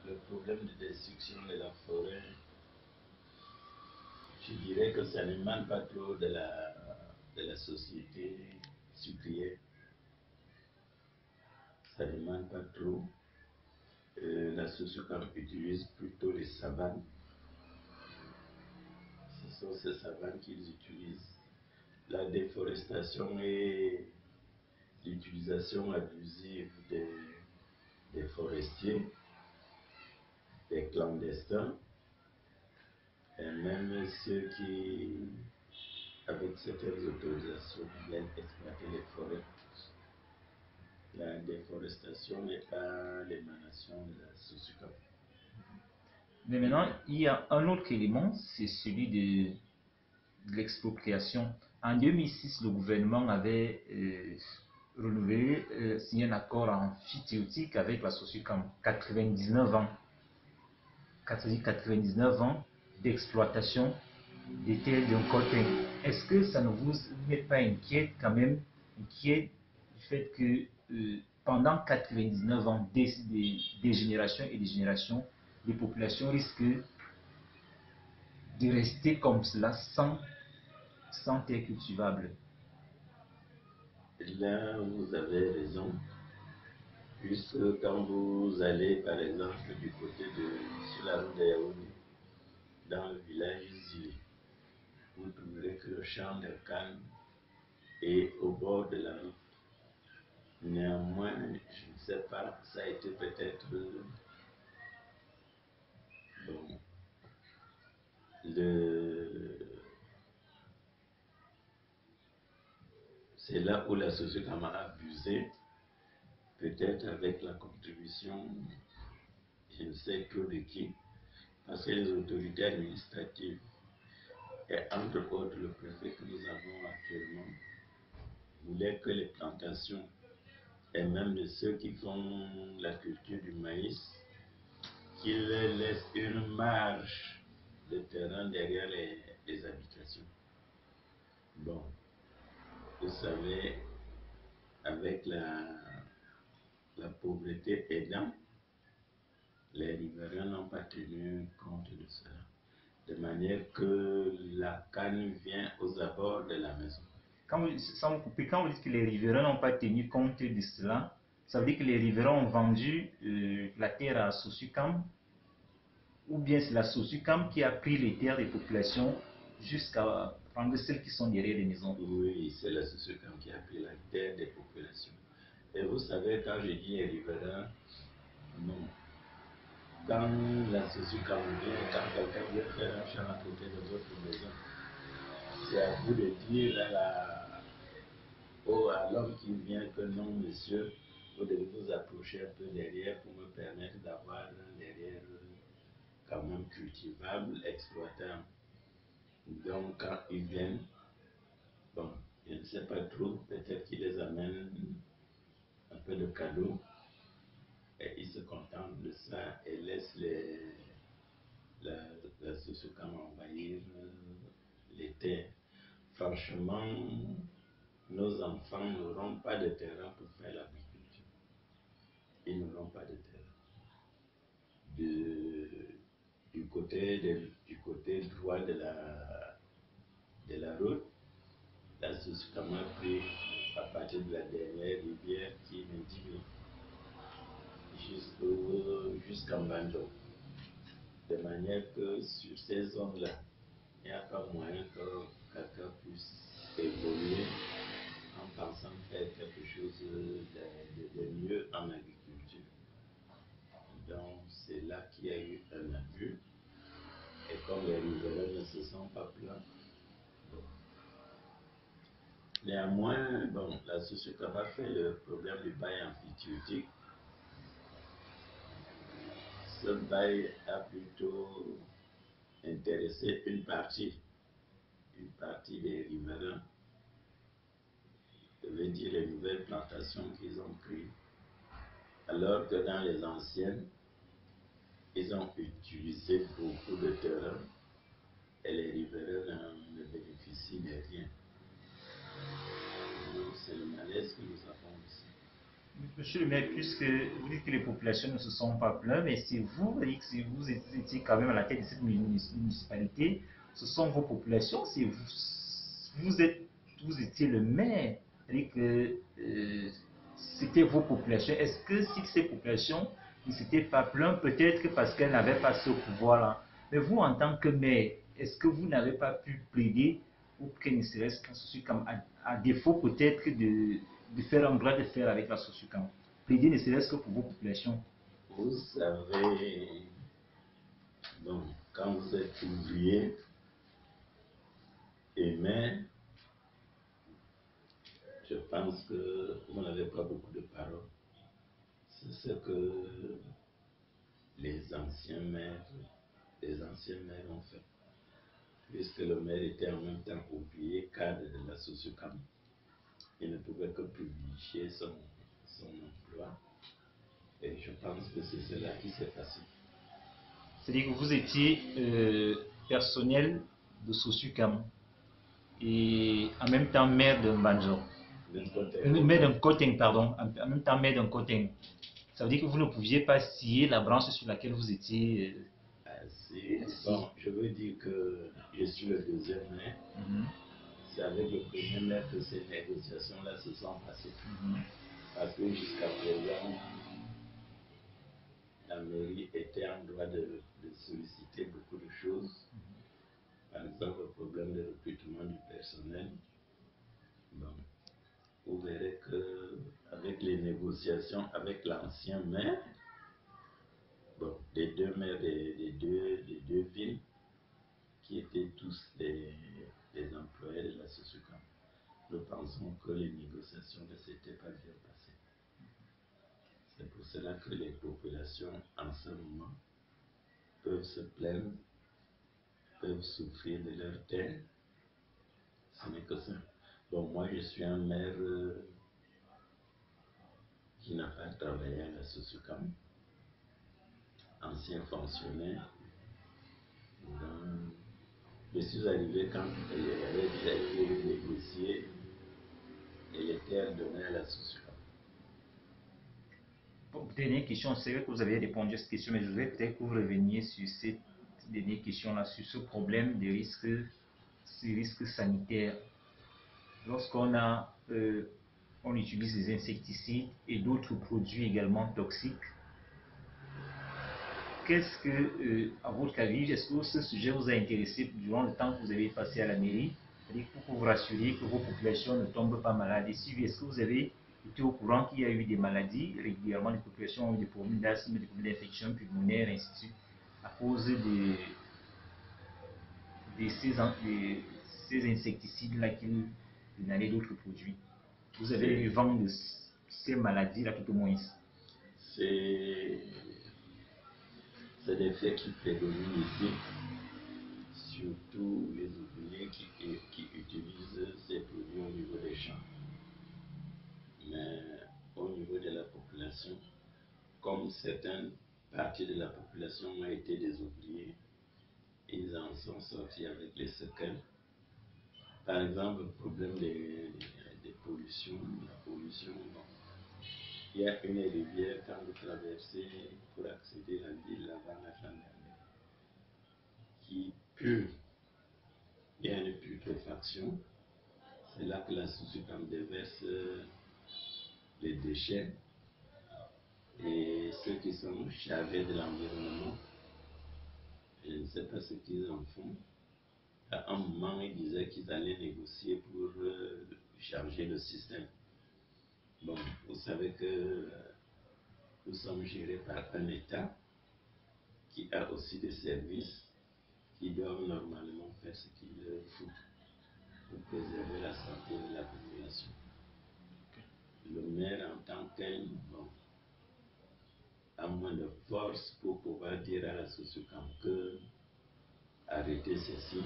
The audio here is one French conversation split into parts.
le problème de destruction de la forêt, je dirais que ça ne manque pas trop de la société sucrière. Ça ne manque pas trop. La Sosocam utilise plutôt les savanes. Ce sont ces savanes qu'ils utilisent. La déforestation et l'utilisation abusive des forestiers, des clandestins, et même ceux qui, avec certaines autorisations, viennent exploiter les forêts. La déforestation n'est pas l'émanation de la Sosocam. Mais maintenant, il y a un autre élément, c'est celui de l'expropriation. En 2006, le gouvernement avait renouvelé, signé un accord amphithéotique avec la Sosocam. 99 ans. 99 ans d'exploitation des terres d'un côté. Est-ce que ça ne vous met pas inquiète quand même, inquiète du fait que pendant 99 ans, des générations et des générations, les populations risquent de rester comme cela sans terre cultivable? Là, vous avez raison, puisque quand vous allez, par exemple, du côté sur la route de Yaoundé, dans le village Zili, vous trouverez que le champ de canne est au bord de la route. Néanmoins, je ne sais pas, ça a été peut-être bon, c'est là où la société a abusé, peut-être avec la contribution, je ne sais trop de qui, parce que les autorités administratives, et entre autres le préfet que nous avons actuellement, voulaient que les plantations, et même de ceux qui font la culture du maïs, qu'ils laissent une marge de terrain derrière les habitations. Bon, vous savez, avec la pauvreté aidant, les riverains n'ont pas tenu compte de cela. De manière que la canne vient aux abords de la maison. Sans vous couper, quand vous dites que les riverains n'ont pas tenu compte de cela, ça veut dire que les riverains ont vendu la terre à Sosocam, ou bien c'est la Sosocam qui a pris les terres des populations jusqu'à prendre celles qui sont derrière les maisons? Oui, c'est la Sosocam qui a pris la terre des populations. Et vous savez, quand je dis les riverains, non. Quand la Sosocam vient, quand quelqu'un veut faire un champ à côté de votre maison, c'est à vous de dire à l'homme qui vient que non, monsieur, vous devez vous approcher un peu derrière pour me permettre d'avoir un derrière quand même cultivable, exploitable. Donc, quand ils viennent, bon, je ne sais pas trop, peut-être qu'ils les amènent un peu de cadeaux et ils se contentent de ça et laissent la Sosocam envahir les terres. Franchement, nos enfants n'auront pas de terrain pour faire l'agriculture. Ils n'auront pas de terrain. Du côté droit de la route, la Sosocam a pris à partir de la dernière rivière qui est Ndimé jusqu'en Bandung. De manière que sur ces zones-là, il n'y a pas moyen que quelqu'un puisse évoluer en pensant faire quelque chose de mieux en agriculture. Donc c'est là qu'il y a eu un abus. Et comme les riverains ne se sont pas plaints, bon. Néanmoins, bon, la société a fait le problème du bail amphithéotique. Ce bail a plutôt intéressé une partie des riverains, je veux dire les nouvelles plantations qu'ils ont prises, alors que dans les anciennes, ils ont utilisé beaucoup de terrain et les riverains ne bénéficient de rien. Donc c'est le malaise que nous avons ici. Monsieur le maire, puisque vous dites que les populations ne se sont pas plaintes, mais c'est vous, si vous étiez quand même à la tête de cette municipalité, ce sont vos populations, c'est vous étiez le maire, c'est-à-dire que c'était vos populations. Est-ce que si ces populations ne s'étaient pas plaintes, peut-être que parce qu'elles n'avaient pas ce pouvoir-là, mais vous, en tant que maire, est-ce que vous n'avez pas pu plaider pour qu'elle ne se reste qu'en Sosukam, à défaut peut-être de faire un bras de fer avec la Sosukam? Plaider ne serait-ce que pour vos populations. Vous savez, donc, quand vous êtes ouvrier et maire, je pense que vous n'avez pas beaucoup de paroles. C'est ce que les anciens maires, ont fait. Puisque le maire était en même temps ouvrier, cadre de la Sosukam, il ne pouvait que privilégier son emploi. Et je pense que c'est cela qui s'est passé. C'est-à-dire que vous étiez personnel de Sosukam et en même temps maire de Mbanjo. Maire d'un Koteng, pardon, en même temps maire d'un Koteng. Ça veut dire que vous ne pouviez pas scier la branche sur laquelle vous étiez. Bon, je veux dire que je suis le deuxième maire. C'est avec le premier maire que ces négociations-là se sont passées. Parce que jusqu'à présent, la mairie était en droit de solliciter beaucoup de choses. Par exemple, le problème de recrutement du personnel. Bon, vous verrez qu'avec les négociations avec l'ancien maire, bon, des deux maires des deux villes, qui étaient tous des employés de la Sosukam, nous pensons que les négociations ne s'étaient pas bien passées. C'est pour cela que les populations, en ce moment, peuvent se plaindre, peuvent souffrir de leur terre. Ce n'est que ça. Bon, moi, je suis un maire qui n'a pas travaillé à la Sosukam, ancien fonctionnaire. Donc, je suis arrivé quand il avait déjà été négocié et les terres données à la Sosukam. Bon, dernière question, c'est vrai que vous avez répondu à cette question, mais je voudrais peut-être que vous reveniez sur cette dernière question-là, sur ce problème des risques sanitaires. Lorsqu'on on utilise des insecticides et d'autres produits également toxiques, qu'est-ce que, à votre avis, est-ce que ce sujet vous a intéressé durant le temps que vous avez passé à la mairie, c'est-à-dire pour vous rassurer que vos populations ne tombent pas malades? Et si oui, est-ce que vous avez été au courant qu'il y a eu des maladies régulièrement, les populations ont eu des problèmes d'asthme, des problèmes d'infection pulmonaire, ainsi de suite, à cause de ces insecticides-là qui inhalaient d'autres produits? Vous avez eu vent de ces maladies-là tout au moins? C'est des faits qui prédominent ici, surtout les ouvriers qui utilisent ces produits au niveau des champs. Mais au niveau de la population, comme certaines parties de la population ont été des ouvriers, ils en sont sortis avec les séquelles. Par exemple, le problème des pollutions, la pollution. Bon. Il y a une rivière quand vous traversez pour accéder à la ville avant la gendarmerie qui pue. Il y a une putréfaction. C'est là que la Sosukam déverse les déchets. Et ceux qui sont chargés de l'environnement, je ne sais pas ce qu'ils en font. À un moment, ils disaient qu'ils allaient négocier pour changer le système. Bon, vous savez que nous sommes gérés par un État qui a aussi des services qui doivent normalement faire ce qu'il faut pour préserver la santé de la population. Le maire en tant qu'elle, bon, a moins de force pour pouvoir dire à la Sosukam que arrêtez ceci.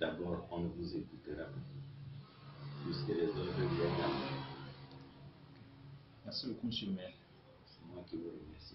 D'abord, on ne vous écoutera pas, puisque les ordres viennent à nous. Merci beaucoup, monsieur le maire. C'est moi qui vous remercie.